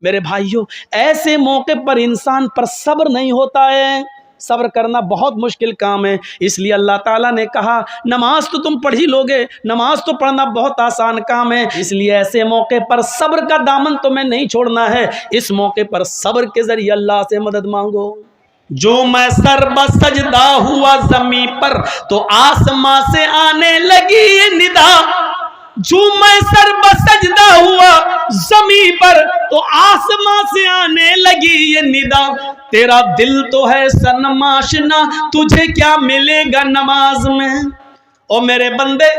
میرے بھائیوں ایسے موقع پر انسان پر صبر نہیں ہوتا ہے، صبر کرنا بہت مشکل کام ہے۔ اس لیے اللہ تعالیٰ نے کہا نماز تو تم پڑھ ہی لوگے، نماز تو پڑھنا بہت آسان کام ہے، اس لیے ایسے موقع پر صبر کا دامن تمہیں نہیں چھوڑنا ہے، اس موقع پر صبر کے ذریعے اللہ سے مدد مانگو۔ جو میں سر بسجدہ ہوا زمین پر تو آسمان سے آنے لگی یہ ندا، جو میں سر بسجدہ ہوا زمین پر تو آسمان سے آنے لگی یہ ندا، تیرا دل تو ہے صنم آشنا تجھے کیا ملے گا نماز میں۔ او میرے بندے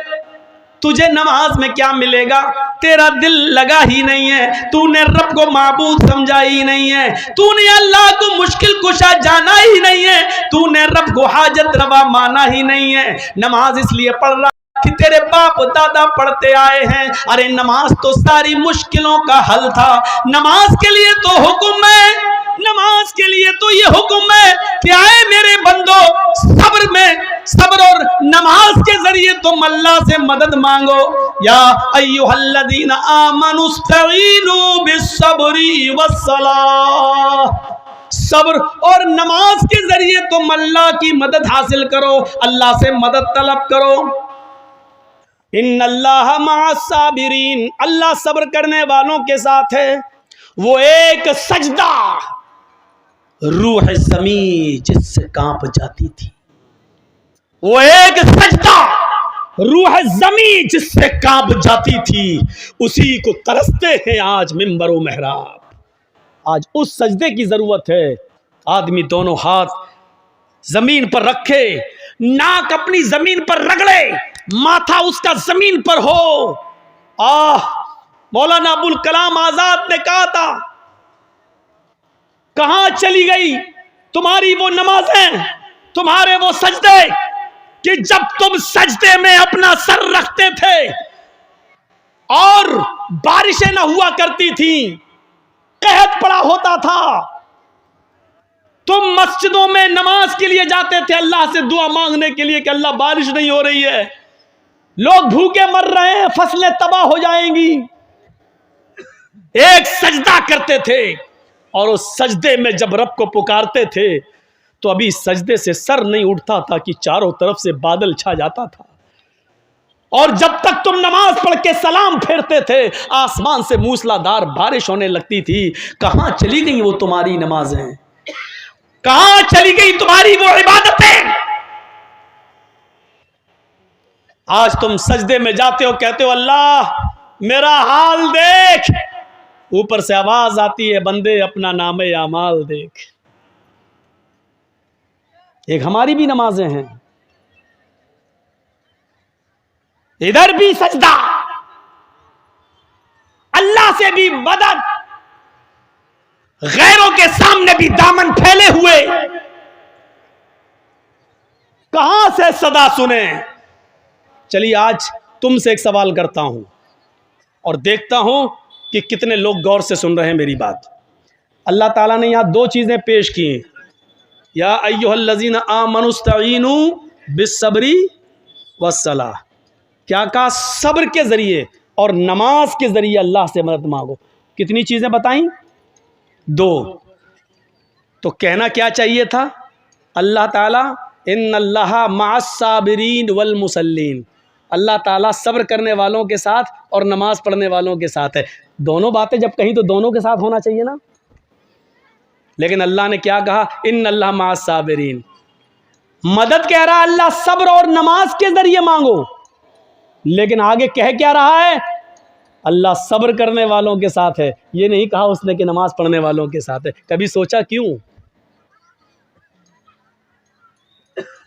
تجھے نماز میں کیا ملے گا؟ تیرا دل لگا ہی نہیں ہے، تو نے رب کو معبود سمجھا ہی نہیں ہے، تو نے اللہ کو مشکل کشا جانا ہی نہیں ہے، تو نے رب کو حاجت روا مانا ہی نہیں ہے۔ نماز اس لیے پڑھ رہا کہ تیرے باپ دادا پڑھتے آئے ہیں۔ ارے نماز تو ساری مشکلوں کا حل تھا، نماز کے لیے تو حکم ہے، نماز کے لیے تو یہ حکم ہے کہ آئے میرے بندو صبر میں، صبر اور نماز کے ذریعے تم اللہ سے مدد مانگو۔ یا ایھا الذین آمنوا استعینوا بالصبر والصلاۃ، صبر اور نماز کے ذریعے تم اللہ کی مدد حاصل کرو، اللہ سے مدد طلب کرو۔ ان اللہ مع الصابرین، اللہ صبر کرنے والوں کے ساتھ ہے۔ وہ ایک سجدہ روح زمین جس سے کانپ جاتی تھی، وہ ایک سجدہ روح زمین جس سے کانپ جاتی تھی، اسی کو ترستے ہیں آج منبر و محراب۔ آج اس سجدے کی ضرورت ہے، آدمی دونوں ہاتھ زمین پر رکھے، ناک اپنی زمین پر رگڑے، ماتھا اس کا زمین پر ہو۔ مولانا ابوالکلام آزاد نے کہا تھا کہاں چلی گئی تمہاری وہ نمازیں، تمہارے وہ سجدے کہ جب تم سجدے میں اپنا سر رکھتے تھے اور بارشیں نہ ہوا کرتی تھیں، قحط پڑا ہوتا تھا، تم مسجدوں میں نماز کے لیے جاتے تھے اللہ سے دعا مانگنے کے لیے کہ اللہ بارش نہیں ہو رہی ہے، لوگ بھوکے مر رہے ہیں، فصلیں تباہ ہو جائیں گی، ایک سجدہ کرتے تھے، اور اس سجدے میں جب رب کو پکارتے تھے تو ابھی سجدے سے سر نہیں اٹھتا تھا کہ چاروں طرف سے بادل چھا جاتا تھا، اور جب تک تم نماز پڑھ کے سلام پھیرتے تھے آسمان سے موسلا دھار بارش ہونے لگتی تھی۔ کہاں چلی گئی وہ تمہاری نمازیں، کہاں چلی گئی تمہاری وہ عبادتیں؟ آج تم سجدے میں جاتے ہو، کہتے ہو اللہ میرا حال دیکھ، اوپر سے آواز آتی ہے بندے اپنا نام اعمال دیکھ۔ ایک ہماری بھی نمازیں ہیں، ادھر بھی سجدہ، اللہ سے بھی مدد، غیروں کے سامنے بھی دامن پھیلے ہوئے، کہاں سے صدا سنیں؟ چلیے آج تم سے ایک سوال کرتا ہوں اور دیکھتا ہوں کہ کتنے لوگ غور سے سن رہے ہیں میری بات۔ اللہ تعالیٰ نے یہاں دو چیزیں پیش کی ہیں، یا ایھا الذین آمنوا استعینوا بالصبر والصلاۃ، کیا کہا؟ صبر کے ذریعے اور نماز کے ذریعے اللہ سے مدد مانگو۔ کتنی چیزیں بتائیں؟ دو۔ تو کہنا کیا چاہیے تھا؟ اللہ تعالیٰ ان اللہ مع الصابرین والمصلین، اللہ تعالیٰ صبر کرنے والوں کے ساتھ اور نماز پڑھنے والوں کے ساتھ ہے۔ دونوں باتیں جب کہیں تو دونوں کے ساتھ ہونا چاہیے نا، لیکن اللہ نے کیا کہا؟ ان اللہ مع الصابرین، مدد کہہ رہا اللہ صبر اور نماز کے ذریعے مانگو، لیکن آگے کہہ کیا رہا ہے؟ اللہ صبر کرنے والوں کے ساتھ ہے، یہ نہیں کہا اس نے کہ نماز پڑھنے والوں کے ساتھ ہے۔ کبھی سوچا کیوں؟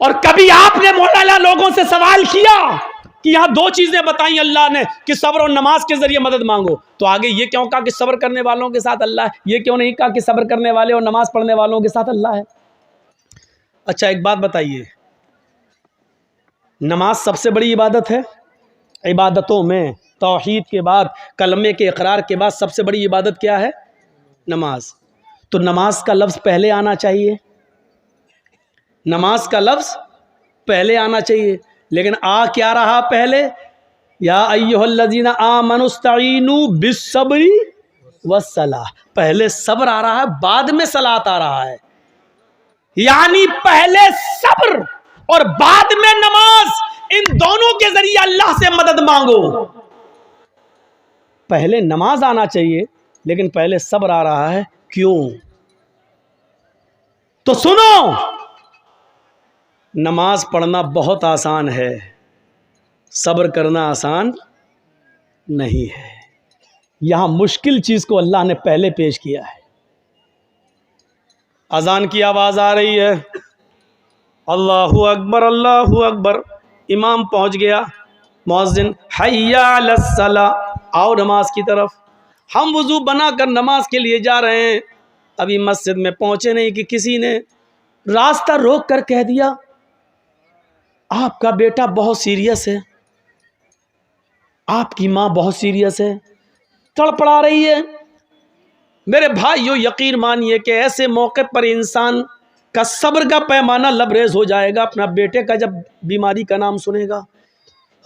اور کبھی آپ نے مولانا لوگوں سے سوال کیا کہ یہاں دو چیزیں بتائیں اللہ نے کہ صبر اور نماز کے ذریعے مدد مانگو، تو آگے یہ کیوں کہا کہ صبر کرنے والوں کے ساتھ اللہ ہے؟ یہ کیوں نہیں کہا کہ صبر کرنے والے اور نماز پڑھنے والوں کے ساتھ اللہ ہے؟ اچھا ایک بات بتائیے، نماز سب سے بڑی عبادت ہے؟ عبادتوں میں توحید کے بعد، کلمے کے اقرار کے بعد سب سے بڑی عبادت کیا ہے؟ نماز۔ تو نماز کا لفظ پہلے آنا چاہیے، نماز کا لفظ پہلے آنا چاہیے، لیکن آ کیا رہا پہلے؟ یا ایھا الذین آمنوا استعینوا بالصبر والصلاۃ، پہلے صبر آ رہا ہے بعد میں صلاۃ آ رہا ہے، یعنی پہلے صبر اور بعد میں نماز، ان دونوں کے ذریعے اللہ سے مدد مانگو۔ پہلے نماز آنا چاہیے لیکن پہلے صبر آ رہا ہے، کیوں؟ تو سنو، نماز پڑھنا بہت آسان ہے، صبر کرنا آسان نہیں ہے۔ یہاں مشکل چیز کو اللہ نے پہلے پیش کیا ہے۔ اذان کی آواز آ رہی ہے، اللہ اکبر اللہ اکبر، امام پہنچ گیا، مؤذن حی علی الصلاۃ، آؤ نماز کی طرف۔ ہم وضو بنا کر نماز کے لیے جا رہے ہیں، ابھی مسجد میں پہنچے نہیں کہ کسی نے راستہ روک کر کہہ دیا آپ کا بیٹا بہت سیریس ہے، آپ کی ماں بہت سیریس ہے، تڑپڑا رہی ہے۔ میرے بھائیو، یقین مانیے کہ ایسے موقع پر انسان کا صبر کا پیمانہ لبریز ہو جائے گا اپنا بیٹے کا جب بیماری کا نام سنے گا۔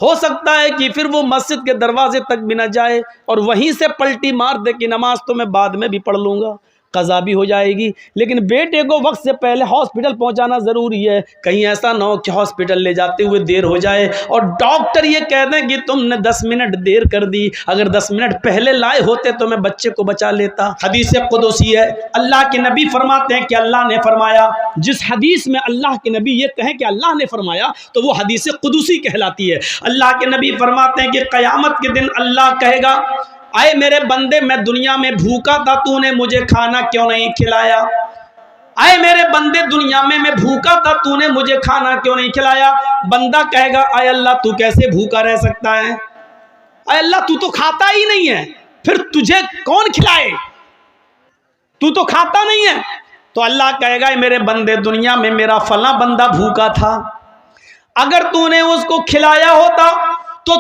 ہو سکتا ہے کہ پھر وہ مسجد کے دروازے تک بھی نہ جائے اور وہیں سے پلٹی مار دے کہ نماز تو میں بعد میں بھی پڑھ لوں گا، قضا بھی ہو جائے گی، لیکن بیٹے کو وقت سے پہلے ہاسپٹل پہنچانا ضروری ہے۔ کہیں ایسا نہ ہو کہ ہاسپٹل لے جاتے ہوئے دیر ہو جائے اور ڈاکٹر یہ کہہ دیں کہ تم نے 10 منٹ دیر کر دی، اگر 10 منٹ پہلے لائے ہوتے تو میں بچے کو بچا لیتا۔ حدیث قدسی ہے، اللہ کے نبی فرماتے ہیں کہ اللہ نے فرمایا۔ جس حدیث میں اللہ کے نبی یہ کہیں کہ اللہ نے فرمایا تو وہ حدیث قدسی کہلاتی ہے۔ اللہ کے نبی فرماتے ہیں کہ قیامت کے دن اللہ کہے گا، اے میرے بندے، میں دنیا میں بھوکا تھا، تو نے مجھے کھانا کیوں نہیں کھلایا؟ اے میرے بندے، دنیا میں بھوکا تھا، تو نے مجھے کھانا کیوں نہیں کھلایا؟ بندہ کہے گا، اے اللہ تو کیسے بھوکا رہ سکتا ہے؟ اے اللہ تو کھاتا ہی نہیں ہے، پھر تجھے کون کھلائے؟ تو کھاتا نہیں ہے۔ تو اللہ کہے گا، اے میرے بندے، دنیا میں میرا فلاں بندہ بھوکا تھا، اگر تو نے اس کو کھلایا ہوتا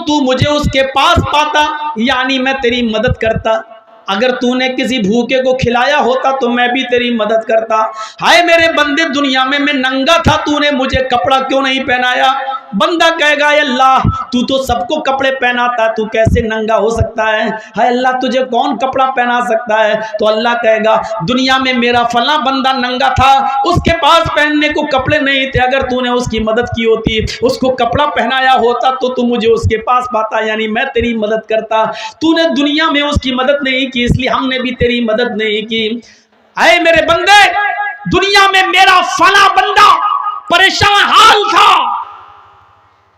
تو مجھے اس کے پاس پاتا، یعنی میں تیری مدد کرتا۔ اگر تو نے کسی بھوکے کو کھلایا ہوتا تو میں بھی تیری مدد کرتا۔ ہائے میرے بندے، دنیا میں ننگا تھا، تو نے مجھے کپڑا کیوں نہیں پہنایا؟ بندہ کہے گا، اے اللہ تو سب کو کپڑے پہناتا ہے، تو کیسے ننگا ہو سکتا ہے؟ ہائے اللہ تجھے کون کپڑا پہنا سکتا ہے؟ تو اللہ کہے گا، دنیا میں میرا فلاں بندہ ننگا تھا، اس کے پاس پہننے کو کپڑے نہیں تھے، اگر تو نے اس کی مدد کی ہوتی، اس کو کپڑا پہنایا ہوتا تو مجھے اس کے پاس پاتا، یعنی میں تیری مدد کرتا۔ تو نے دنیا میں اس کی مدد نہیں کی، اس لیے ہم نے بھی تیری مدد نہیں کی۔ اے میرے بندے، دنیا میں میرا فلاں بندہ پریشان حال تھا،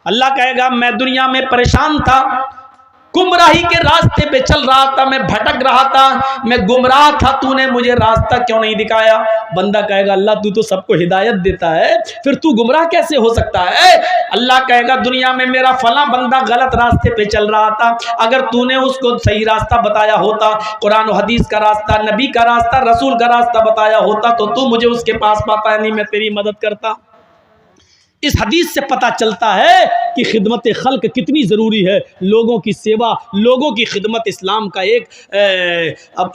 اللہ کہے گا میں دنیا میں پریشان تھا، گمراہی کے راستے پہ چل رہا تھا، میں بھٹک رہا تھا، میں گمراہ تھا، تو نے مجھے راستہ کیوں نہیں دکھایا؟ بندہ کہے گا، اللہ تو سب کو ہدایت دیتا ہے، پھر تو گمراہ کیسے ہو سکتا ہے؟ اللہ کہے گا، دنیا میں میرا فلاں بندہ غلط راستے پہ چل رہا تھا، اگر تو نے اس کو صحیح راستہ بتایا ہوتا، قرآن و حدیث کا راستہ، نبی کا راستہ، رسول کا راستہ بتایا ہوتا تو مجھے اس کے پاس پاتا، یعنی میں تیری مدد کرتا۔ اس حدیث سے پتہ چلتا ہے کہ خدمت خلق کتنی ضروری ہے، لوگوں کی سیوا، لوگوں کی خدمت اسلام کا ایک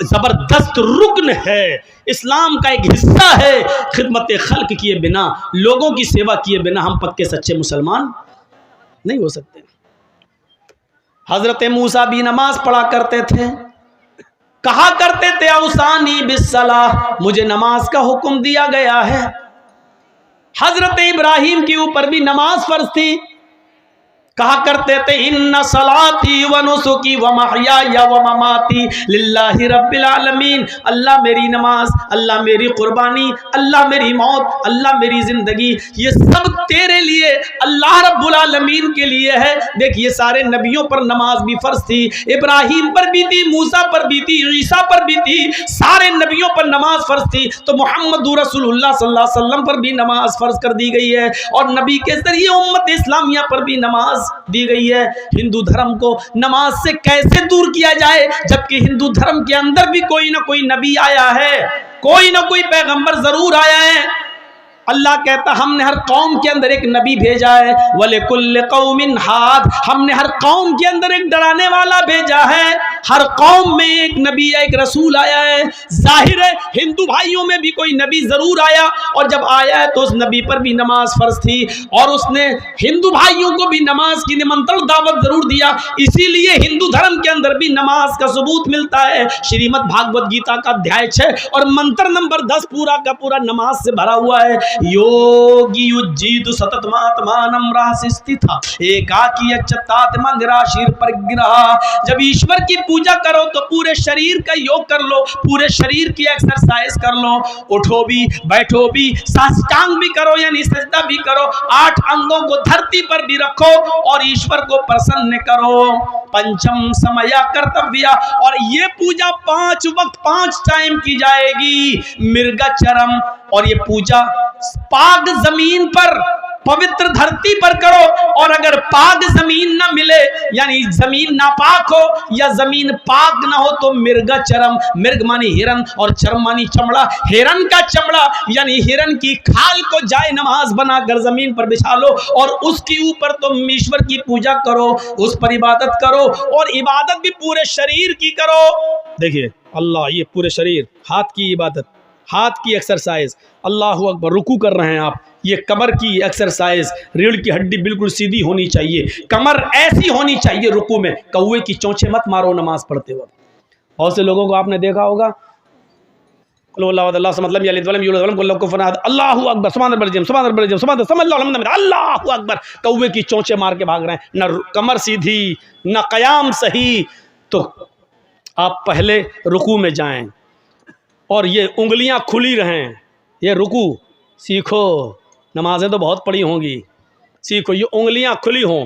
زبردست رکن ہے، اسلام کا ایک حصہ ہے۔ خدمت خلق کیے بنا، لوگوں کی سیوا کیے بنا ہم پکے سچے مسلمان نہیں ہو سکتے۔ حضرت موسیٰ بھی نماز پڑھا کرتے تھے، کہا کرتے تھے اوصانی بالصلاۃ، مجھے نماز کا حکم دیا گیا ہے۔ حضرت ابراہیم کے اوپر بھی نماز فرض تھی، کہا کرتے تھے ان صلاتی و نسکی و محیای و مماتی للہ رب العالمین، اللہ میری نماز، اللہ میری قربانی، اللہ میری موت، اللہ میری زندگی، یہ سب تیرے لیے، اللہ رب العالمین کے لیے ہے۔ دیکھ، یہ سارے نبیوں پر نماز بھی فرض تھی، ابراہیم پر بھی تھی، موسیٰ پر بھی تھی، عیسیٰ پر بھی تھی، سارے نبیوں پر نماز فرض تھی، تو محمد رسول اللہ صلی اللہ علیہ وسلم پر بھی نماز فرض کر دی گئی ہے، اور نبی کے ذریعے امت اسلامیہ پر بھی نماز دی گئی ہے۔ ہندو دھرم کو نماز سے کیسے دور کیا جائے، جبکہ ہندو دھرم کے اندر بھی کوئی نہ کوئی نبی آیا ہے، کوئی نہ کوئی پیغمبر ضرور آیا ہے۔ اللہ کہتا ہم نے ہر قوم کے اندر ایک نبی بھیجا ہے، وَلِكُلِّ قَوْمٍ حَادٍ، ہم نے ہر قوم کے اندر ایک ڈرانے والا بھیجا ہے، ہر قوم میں ایک نبی ایک رسول آیا ہے. ظاہر ہے ہندو بھائیوں میں بھی کوئی نبی ضرور آیا, اور جب آیا ہے تو اس نبی پر بھی نماز فرض تھی, اور اس نے ہندو بھائیوں کو بھی نماز کی نمنتر دعوت ضرور دیا. اسی لیے ہندو دھرم کے اندر بھی نماز کا ثبوت ملتا ہے. شریمد بھاگوت گیتا کا ادھیائے 6 اور منتر نمبر 10 پورا کا پورا نماز سے بھرا ہوا ہے. یوگی یجید ستتماتمانم راسستھا ایکاکی اچتاتما نراشیر پرگرہا. جب ایشور کی پوجا کرو تو پورے شریر کا یوگ کر لو, پورے شریر کی ایکسرسائز کر لو, اٹھو بھی بیٹھو بھی ساشٹانگ بھی کرو یعنی سجدہ بھی کرو, 8 انگوں کو دھرتی پر بھی رکھو اور ایشور کو پرسن کرو. پنچم سمیا کرتویہ, اور یہ پوجا 5 وقت 5 ٹائم کی جائے گی. مرگا چرم, اور یہ پوجا پاک زمین پر پوتر دھرتی پر کرو, اور اگر پاک زمین نہ ملے یعنی زمین ناپاک ہو یا زمین پاک نہ ہو تو مرگا چرم, مرگ مانی ہرن اور چرم مانی چمڑا, ہرن کا چمڑا یعنی ہرن کی کھال کو جائے نماز بنا کر زمین پر بچھا لو اور اس کے اوپر تم ایشور کی پوجا کرو, اس پر عبادت کرو, اور عبادت بھی پورے شریر کی کرو. دیکھیے اللہ, یہ پورے شریر, ہاتھ کی عبادت, ہاتھ کی ایکسرسائز, اللہ اکبر, رکوع کر رہے ہیں آپ, یہ کمر کی ایکسرسائز, ریڑھ کی ہڈی بالکل سیدھی ہونی چاہیے, کمر ایسی ہونی چاہیے رکوع میں. کوے کی چونچیں مت مارو نماز پڑھتے وقت. بہت سے لوگوں کو آپ نے دیکھا ہوگا اللہ سے مطلب اللہ اکبر سبحان رب العظیم سبحان رب العظیم سبحان اللہ اکبر, کوے کی چونچیں مار کے بھاگ رہے ہیں, نہ کمر سیدھی نہ قیام صحیح. تو آپ پہلے رکوع میں جائیں اور یہ انگلیاں کھلی رہیں, یہ رکوع سیکھو. نمازیں تو بہت پڑھی ہوں گی, سیکھو یہ انگلیاں کھلی ہوں,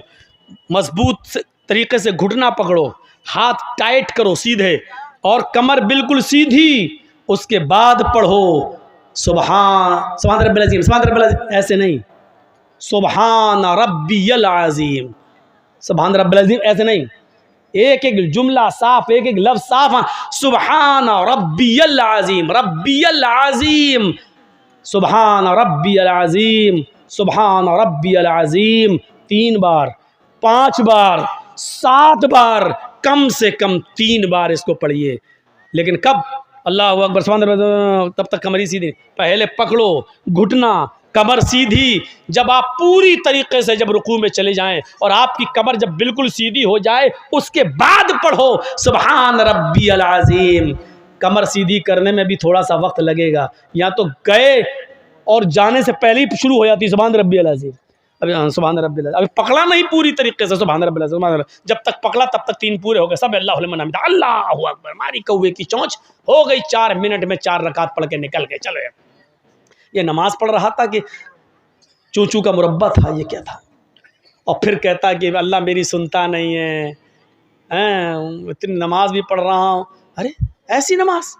مضبوط طریقے سے گھٹنا پکڑو, ہاتھ ٹائٹ کرو سیدھے, اور کمر بالکل سیدھی. اس کے بعد پڑھو سبحان رب العظیم سبحان رب العظیم, ایسے نہیں, سبحان ربی العظیم سبحان رب العظیم ایسے نہیں, ایک ایک جملہ صاف, ایک ایک لفظ صاف. سبحان ربی العظیم, ربی العظیم, سبحان ربی العظیم, سبحان ربی العظیم, 3 بار 5 بار 7 بار, کم سے کم 3 بار اس کو پڑھیے. لیکن کب؟ اللہ اکبر سبحان اللہ, تب تک کمر ہی سیدھی, پہلے پکڑو گھٹنا, کمر سیدھی. جب آپ پوری طریقے سے جب رکوع میں چلے جائیں اور آپ کی کمر جب بالکل سیدھی ہو جائے, اس کے بعد پڑھو سبحان ربی العظیم. کمر سیدھی کرنے میں بھی تھوڑا سا وقت لگے گا, یا تو گئے اور جانے سے پہلے ہی شروع ہو جاتی سبحان ربی العظیم, ابھی سبحان ربی العظیم, ابھی پکڑا نہیں پوری طریقے سے سبحان ربی العظیم, جب تک پکڑا تب تک 3 پورے ہو گئے. سب اللہ لمن حمدہ, اللہ اکبر, ماری کوے کی چونچ, ہو گئی 4 منٹ میں 4 رکعت پڑھ کے نکل گئے. چلو یہ نماز پڑھ رہا تھا کہ چوچو کا مربع تھا, یہ کیا تھا؟ اور پھر کہتا کہ اللہ میری سنتا نہیں ہے, اتنی نماز بھی پڑھ رہا ہوں. ارے ایسی نماز